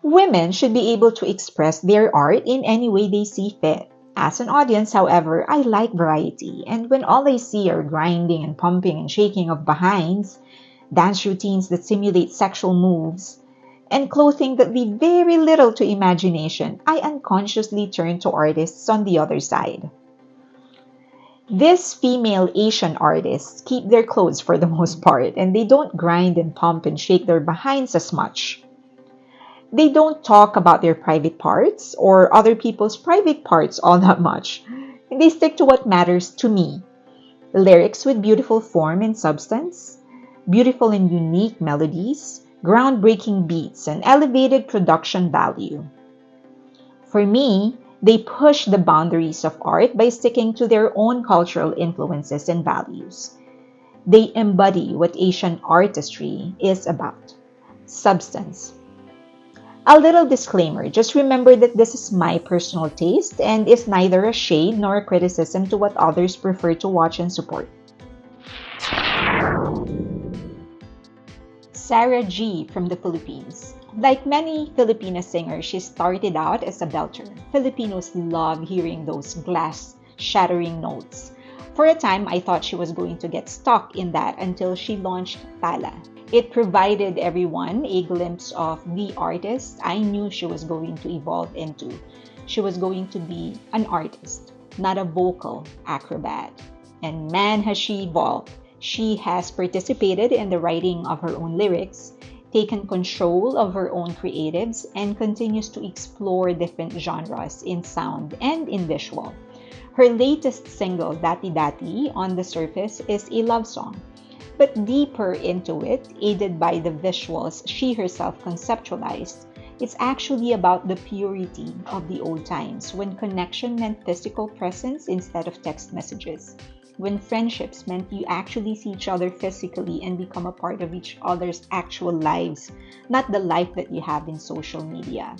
Women should be able to express their art in any way they see fit. As an audience, however, I like variety, and when all I see are grinding and pumping and shaking of behinds, dance routines that simulate sexual moves, and clothing that leave very little to imagination, I unconsciously turn to artists on the other side. These female Asian artists keep their clothes for the most part, and they don't grind and pump and shake their behinds as much. They don't talk about their private parts or other people's private parts all that much. They stick to what matters to me. Lyrics with beautiful form and substance, beautiful and unique melodies, groundbreaking beats, and elevated production value. For me, they push the boundaries of art by sticking to their own cultural influences and values. They embody what Asian artistry is about: substance. A little disclaimer, just remember that this is my personal taste and is neither a shade nor a criticism to what others prefer to watch and support. Sarah G from the Philippines. Like many Filipina singers, she started out as a belter. Filipinos love hearing those glass-shattering notes. For a time, I thought she was going to get stuck in that until she launched Tala. It provided everyone a glimpse of the artist I knew she was going to evolve into. She was going to be an artist, not a vocal acrobat. And man, has she evolved. She has participated in the writing of her own lyrics, taken control of her own creatives, and continues to explore different genres in sound and in visual. Her latest single, Dati Dati, on the surface is a love song. But deeper into it, aided by the visuals she herself conceptualized, it's actually about the purity of the old times, when connection meant physical presence instead of text messages, when friendships meant you actually see each other physically and become a part of each other's actual lives, not the life that you have in social media.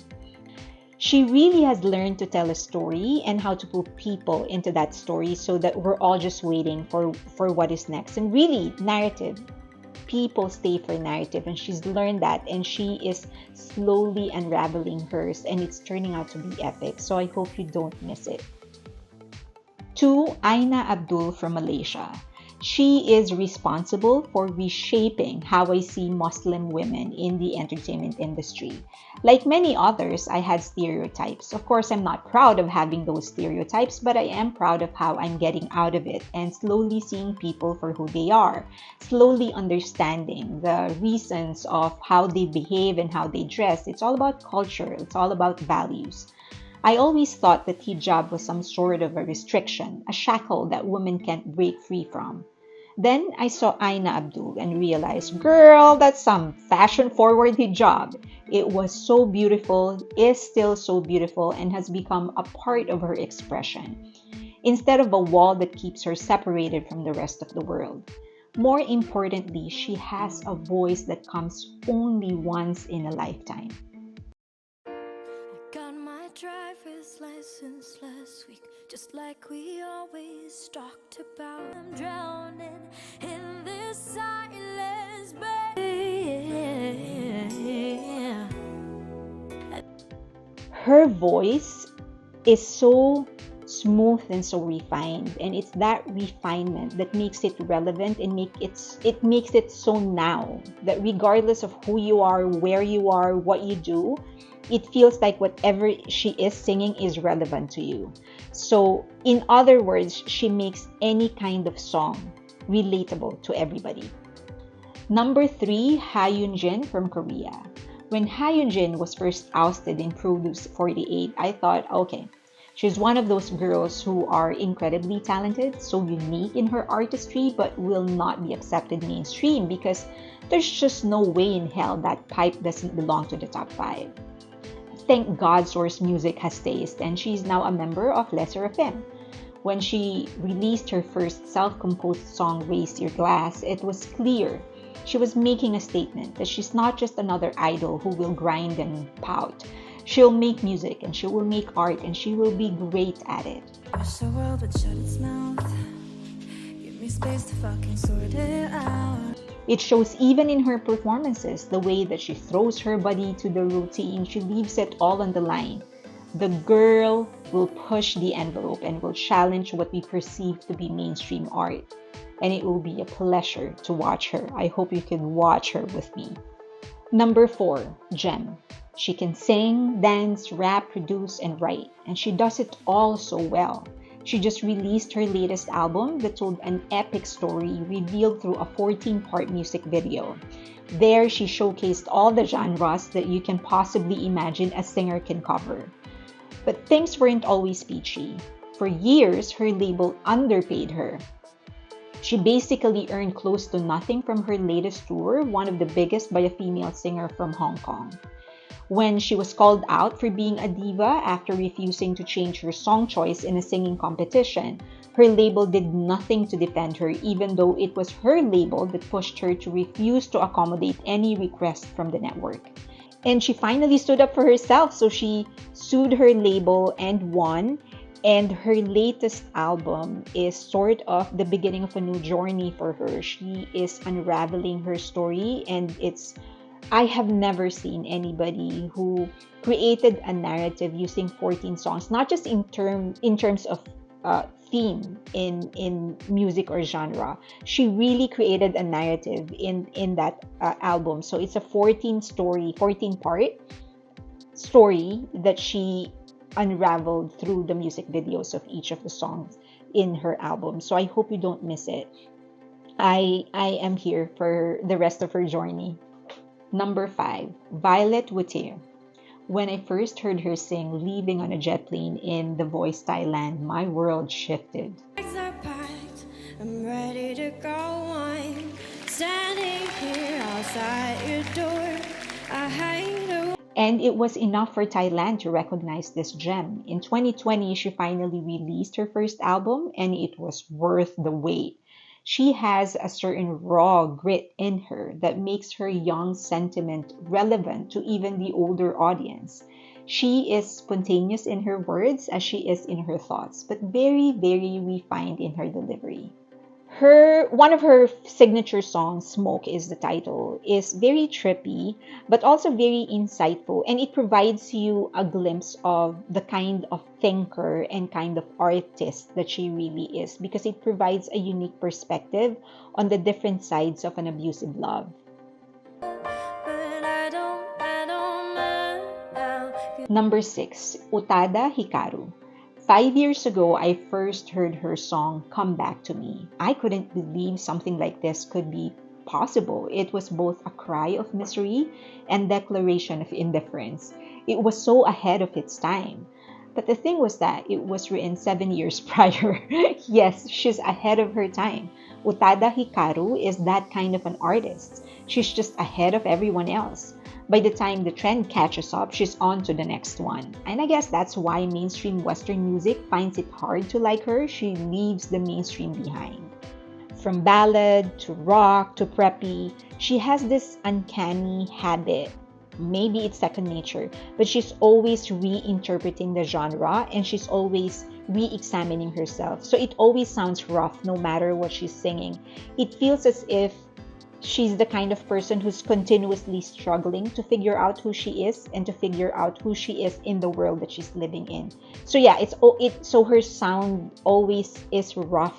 She really has learned to tell a story and how to put people into that story so that we're all just waiting for what is next. And really, narrative. People stay for narrative, and she's learned that, and she is slowly unraveling hers, and it's turning out to be epic. So I hope you don't miss it. 2. Aina Abdul from Malaysia. She is responsible for reshaping how I see Muslim women in the entertainment industry. Like many others, I had stereotypes. Of course, I'm not proud of having those stereotypes, but I am proud of how I'm getting out of it and slowly seeing people for who they are, slowly understanding the reasons of how they behave and how they dress. It's all about culture. It's all about values. I always thought that hijab was some sort of a restriction, a shackle that women can't break free from. Then I saw Aina Abdul and realized, girl, that's some fashion-forward hijab. It was so beautiful, is still so beautiful, and has become a part of her expression, instead of a wall that keeps her separated from the rest of the world. More importantly, she has a voice that comes only once in a lifetime. Driver's license last week, just like we always talked about. I'm drowning in this silence, baby. Her voice is so smooth and so refined, and it's that refinement that makes it relevant and it makes it so now that regardless of who you are, where you are, what you do, it feels like whatever she is singing is relevant to you. So, in other words, she makes any kind of song relatable to everybody. Number 3, HuhYunjin from Korea. When HuhYunjin was first ousted in Produce 48, I thought, okay, she's one of those girls who are incredibly talented, so unique in her artistry, but will not be accepted mainstream because there's just no way in hell that pipe doesn't belong to the top 5. Thank God Source Music has taste, and she's now a member of LeSserafim. When she released her first self-composed song, Raise Your Glass, it was clear she was making a statement that she's not just another idol who will grind and pout. She'll make music, and she will make art, and she will be great at it. Wish the world would shut its mouth. Give me space to fucking sort it out. It shows even in her performances, the way that she throws her body to the routine, she leaves it all on the line. The girl will push the envelope and will challenge what we perceive to be mainstream art. And it will be a pleasure to watch her. I hope you can watch her with me. Number 4, Gem. She can sing, dance, rap, produce, and write. And she does it all so well. She just released her latest album that told an epic story revealed through a 14-part music video. There, she showcased all the genres that you can possibly imagine a singer can cover. But things weren't always peachy. For years, her label underpaid her. She basically earned close to nothing from her latest tour, one of the biggest by a female singer from Hong Kong. When she was called out for being a diva after refusing to change her song choice in a singing competition, her label did nothing to defend her, even though it was her label that pushed her to refuse to accommodate any request from the network. And she finally stood up for herself, so she sued her label and won. And her latest album is sort of the beginning of a new journey for her. She is unraveling her story, and I have never seen anybody who created a narrative using 14 songs, not just in terms of theme in music or genre. She really created a narrative in that album. So it's a 14-part story that she unraveled through the music videos of each of the songs in her album. So I hope you don't miss it. I am here for the rest of her journey. Number 5, Violette Wautier. When I first heard her sing Leaving on a Jet Plane in The Voice Thailand, my world shifted. I'm ready to go. I'm standing here outside your door. I hide away. And it was enough for Thailand to recognize this gem. In 2020, she finally released her first album, and it was worth the wait. She has a certain raw grit in her that makes her young sentiment relevant to even the older audience. She is spontaneous in her words as she is in her thoughts, but very, very refined in her delivery. One of her signature songs, Smoke is the title, is very trippy, but also very insightful, and it provides you a glimpse of the kind of thinker and kind of artist that she really is, because it provides a unique perspective on the different sides of an abusive love. Number 6, Utada Hikaru. 5 years ago, I first heard her song Come Back to Me. I couldn't believe something like this could be possible. It was both a cry of misery and declaration of indifference. It was so ahead of its time. But the thing was that it was written 7 years prior. Yes, she's ahead of her time. Utada Hikaru is that kind of an artist. She's just ahead of everyone else. By the time the trend catches up, she's on to the next one. And I guess that's why mainstream Western music finds it hard to like her. She leaves the mainstream behind. From ballad to rock to preppy, she has this uncanny habit. Maybe it's second nature, but she's always reinterpreting the genre, and she's always re-examining herself. So it always sounds rough no matter what she's singing. It feels as if she's the kind of person who's continuously struggling to figure out who she is and to figure out who she is in the world that she's living in. So yeah, so her sound always is rough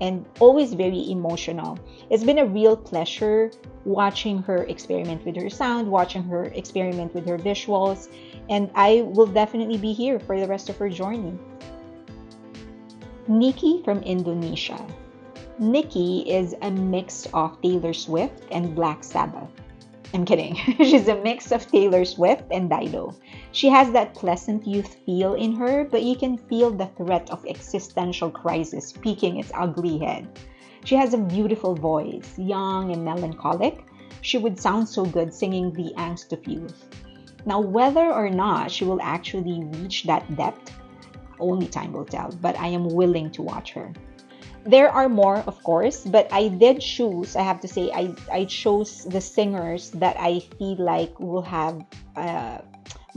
and always very emotional. It's been a real pleasure watching her experiment with her sound, watching her experiment with her visuals, and I will definitely be here for the rest of her journey. Nikki from Indonesia. Nikki is a mix of Taylor Swift and Black Sabbath. I'm kidding. She's a mix of Taylor Swift and Dido. She has that pleasant youth feel in her, but you can feel the threat of existential crisis peeking its ugly head. She has a beautiful voice, young and melancholic. She would sound so good singing the angst of youth. Now, whether or not she will actually reach that depth, only time will tell, but I am willing to watch her. There are more, of course, but I did choose, I have to say, I chose the singers that I feel like will have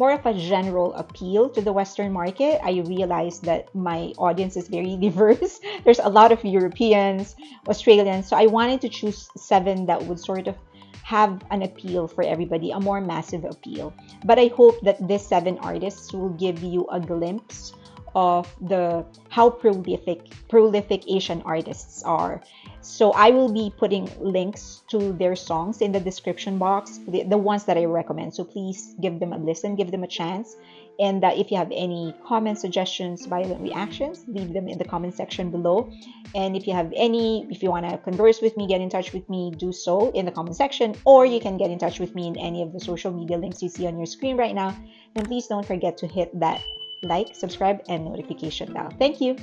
more of a general appeal to the Western market. I realized that my audience is very diverse. There's a lot of Europeans, Australians. So I wanted to choose 7 that would sort of have an appeal for everybody, a more massive appeal. But I hope that these 7 artists will give you a glimpse of how prolific Asian artists are. So I will be putting links to their songs in the description box, the ones that I recommend. So please give them a listen, give them a chance. And if you have any comments, suggestions, violent reactions, leave them in the comment section below. And if you want to converse with me, get in touch with me, do so in the comment section, or you can get in touch with me in any of the social media links you see on your screen right now. And please don't forget to hit that like, subscribe, and notification bell. Thank you.